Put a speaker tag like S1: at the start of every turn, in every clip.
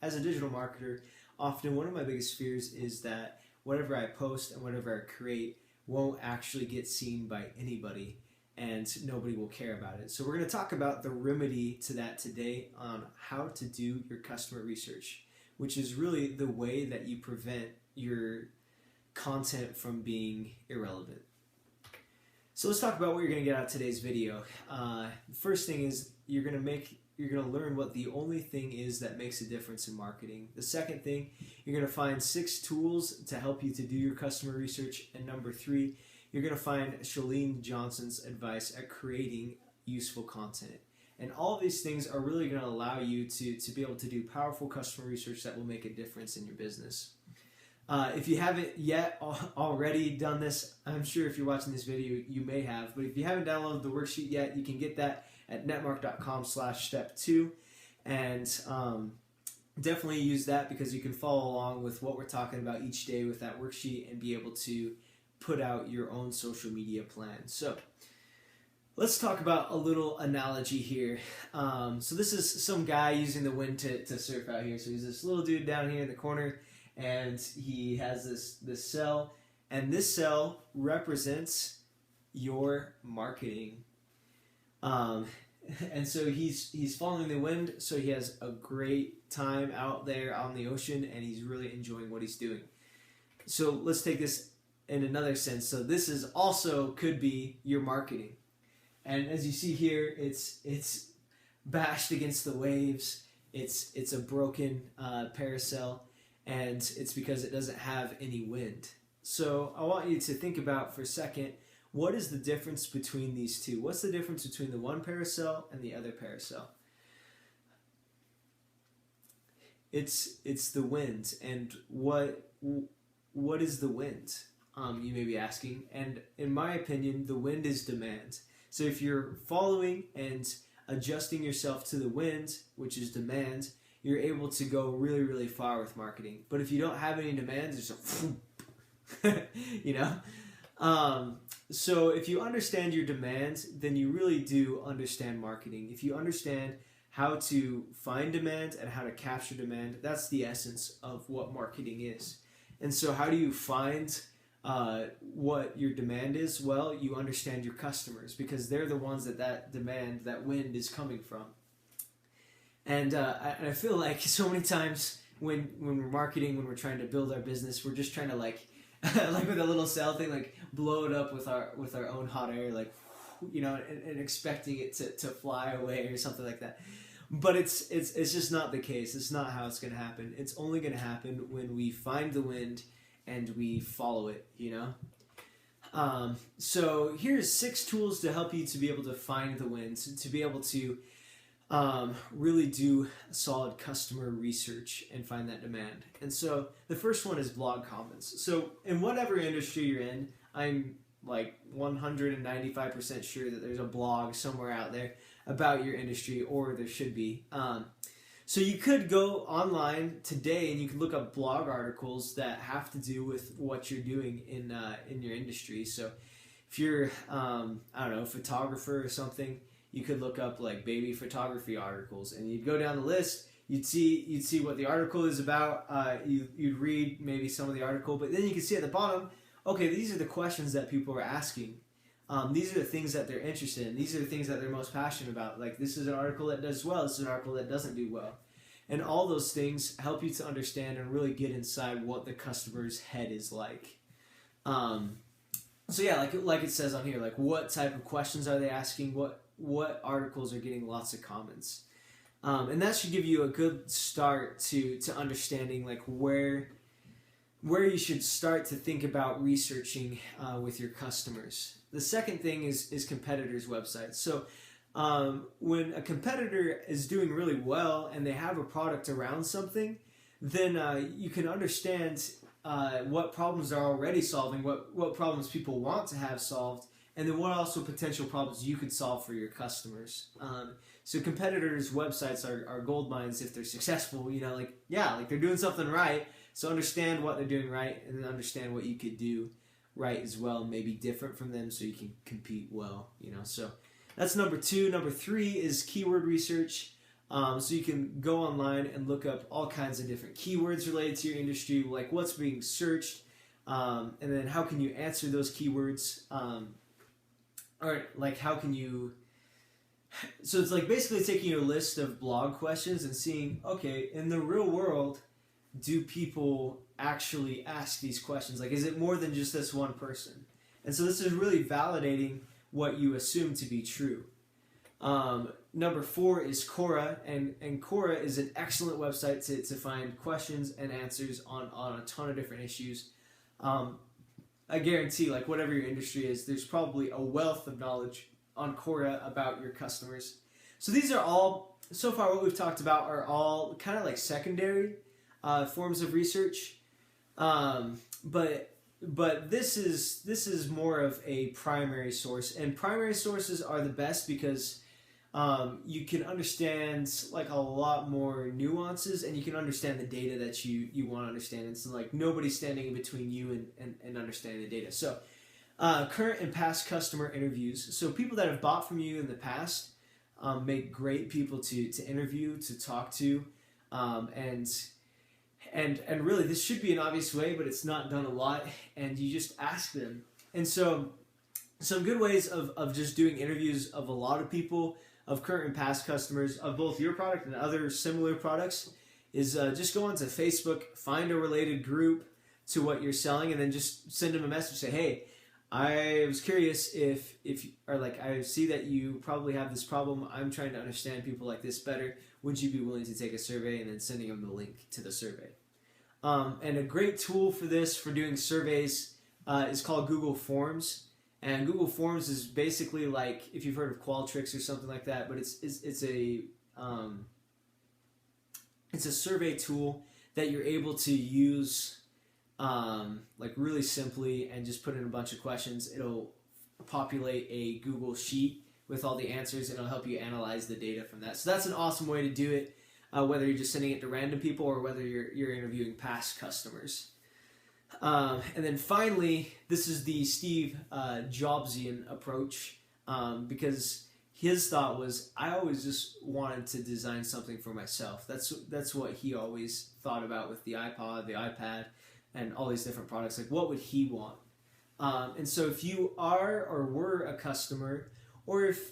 S1: as a digital marketer, often one of my biggest fears is that whatever I post and whatever I create won't actually get seen by anybody and nobody will care about it. So we're going to talk about the remedy to that today on how to do your customer research, which is really the way that you prevent your content from being irrelevant. So let's talk about what you're going to get out of today's video. The first thing is you're going to learn what the only thing is that makes a difference in marketing. The second thing, you're going to find 6 tools to help you to do your customer research. And number 3, you're going to find Chalene Johnson's advice at creating useful content. And all of these things are really going to allow you to be able to do powerful customer research that will make a difference in your business. If you haven't yet already done this, I'm sure if you're watching this video, you may have. But if you haven't downloaded the worksheet yet, you can get that at netmark.com/step2. And definitely use that because you can follow along with what we're talking about each day with that worksheet and be able to put out your own social media plan. So let's talk about a little analogy here. So this is some guy using the wind to surf out here. So he's this little dude down here in the corner, and he has this cell, and this cell represents your marketing. And so he's following the wind, so he has a great time out there on the ocean, and he's really enjoying what he's doing. So let's take this in another sense. So this is also could be your marketing. And as you see here, it's bashed against the waves. It's a broken parasail, and it's because it doesn't have any wind. So I want you to think about for a second, what is the difference between these two? What's the difference between the one parasail and the other parasail? It's the wind. And what is the wind? You may be asking. And in my opinion, the wind is demand. So if you're following and adjusting yourself to the wind, which is demand, you're able to go really, really far with marketing. But if you don't have any demand, there's so if you understand your demand, then you really do understand marketing. If you understand how to find demand and how to capture demand, that's the essence of what marketing is. And so how do you find what your demand is? Well, you understand your customers because they're the ones that demand, that wind is coming from. And I feel like so many times when we're marketing, when we're trying to build our business, we're just trying to like with a little cell thing, like blow it up with our own hot air, like, and expecting it to fly away or something like that. But it's just not the case. It's not how it's going to happen. It's only going to happen when we find the wind and we follow it, So here's 6 tools to help you to be able to find the wind, to be able to really do solid customer research and find that demand. And so the first one is blog comments. So in whatever industry you're in, I'm like 195% sure that there's a blog somewhere out there about your industry, or there should be. So you could go online today and you could look up blog articles that have to do with what you're doing in your industry. So if you're a photographer or something, you could look up like baby photography articles, and you'd go down the list. You'd see what the article is about. You'd read maybe some of the article, but then you can see at the bottom, okay, these are the questions that people are asking. These are the things that they're interested in. These are the things that they're most passionate about. Like, this is an article that does well. This is an article that doesn't do well. And all those things help you to understand and really get inside what the customer's head is like. So yeah, like it says on here, like what type of questions are they asking? What articles are getting lots of comments? And that should give you a good start to understanding like where you should start to think about researching with your customers. The second thing is competitors' websites. So when a competitor is doing really well and they have a product around something, then you can understand what problems they're already solving, what problems people want to have solved, and then what also potential problems you could solve for your customers. So competitors' websites are gold mines if they're successful. They're doing something right. So understand what they're doing right, and then understand what you could do right as well, maybe different from them, so you can compete well. So that's number 2. Number 3 is keyword research. So you can go online and look up all kinds of different keywords related to your industry, like what's being searched, and then how can you answer those keywords, or like how can you. So it's like basically taking your list of blog questions and seeing, okay, in the real world, do people actually ask these questions? Like, is it more than just this one person? And so this is really validating what you assume to be true. Number 4 is Cora, and Cora is an excellent website to find questions and answers on a ton of different issues. I guarantee, like, whatever your industry is, there's probably a wealth of knowledge on Cora about your customers. So these are all, so far what we've talked about are all kind of like secondary forms of research, but this is more of a primary source, and primary sources are the best because you can understand like a lot more nuances, and you can understand the data that you want to understand. And so like nobody's standing in between you and understanding the data. So current and past customer interviews. So people that have bought from you in the past make great people to interview, to talk to, and really this should be an obvious way, but it's not done a lot, and you just ask them. And so some good ways of just doing interviews of a lot of people, of current and past customers of both your product and other similar products, is just go onto Facebook, find a related group to what you're selling, and then just send them a message, say, hey, I was curious if or like, I see that you probably have this problem. I'm trying to understand people like this better. Would you be willing to take a survey? And then sending them the link to the survey. And a great tool for this, for doing surveys, is called Google Forms. And Google Forms is basically like, if you've heard of Qualtrics or something like that, but it's a survey tool that you're able to use like really simply, and just put in a bunch of questions. It'll populate a Google sheet with all the answers, and it'll help you analyze the data from that. So that's an awesome way to do it, whether you're just sending it to random people or whether you're interviewing past customers. And then finally, this is the Steve Jobsian approach, because his thought was, I always just wanted to design something for myself. That's what he always thought about with the iPod, the iPad, and all these different products. Like, what would he want? And so if you are or were a customer, or if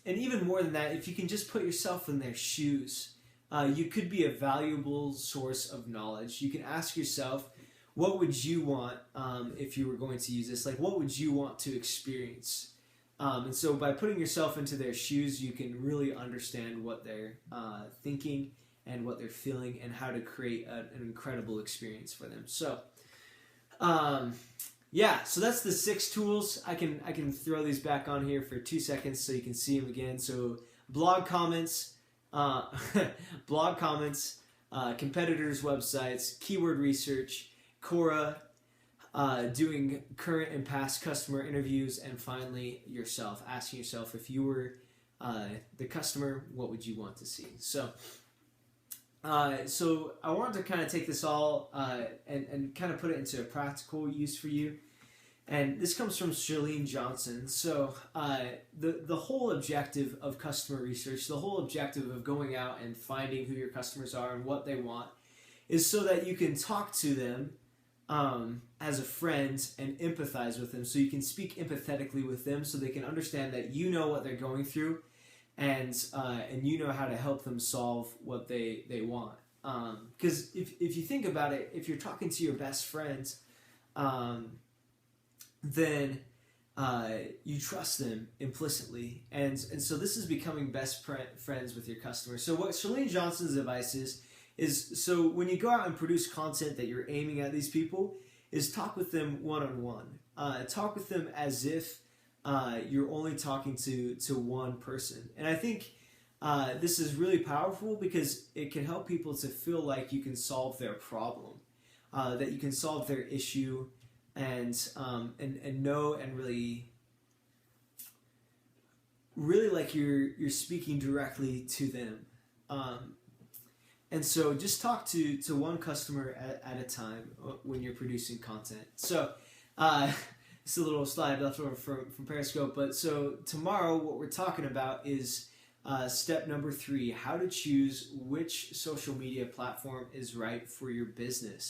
S1: and even more than that, if you can just put yourself in their shoes, you could be a valuable source of knowledge. You can ask yourself, what would you want if you were going to use this? Like, what would you want to experience? And so by putting yourself into their shoes, you can really understand what they're thinking and what they're feeling, and how to create an incredible experience for them. So, yeah, so that's the 6 tools. I can throw these back on here for 2 seconds so you can see them again. So blog comments, competitors' websites, keyword research, Cora, doing current and past customer interviews, and finally yourself, asking yourself, if you were the customer, what would you want to see? So I wanted to kind of take this all and kind of put it into a practical use for you. And this comes from Charlene Johnson. So the whole objective of customer research, the whole objective of going out and finding who your customers are and what they want, is so that you can talk to them as a friend and empathize with them. So you can speak empathetically with them, so they can understand that you know what they're going through, and you know how to help them solve what they want. Because if you think about it, if you're talking to your best friends, then you trust them implicitly, and so this is becoming best friends with your customers. So what Charlene Johnson's advice is so when you go out and produce content that you're aiming at these people, is talk with them one-on-one. Talk with them as if you're only talking to one person. And I think this is really powerful, because it can help people to feel like you can solve their problem, that you can solve their issue, and know, and really like you're speaking directly to them. And so just talk to one customer at a time when you're producing content. So it's a little slide left over from Periscope. But so tomorrow, what we're talking about is Step number 3, how to choose which social media platform is right for your business.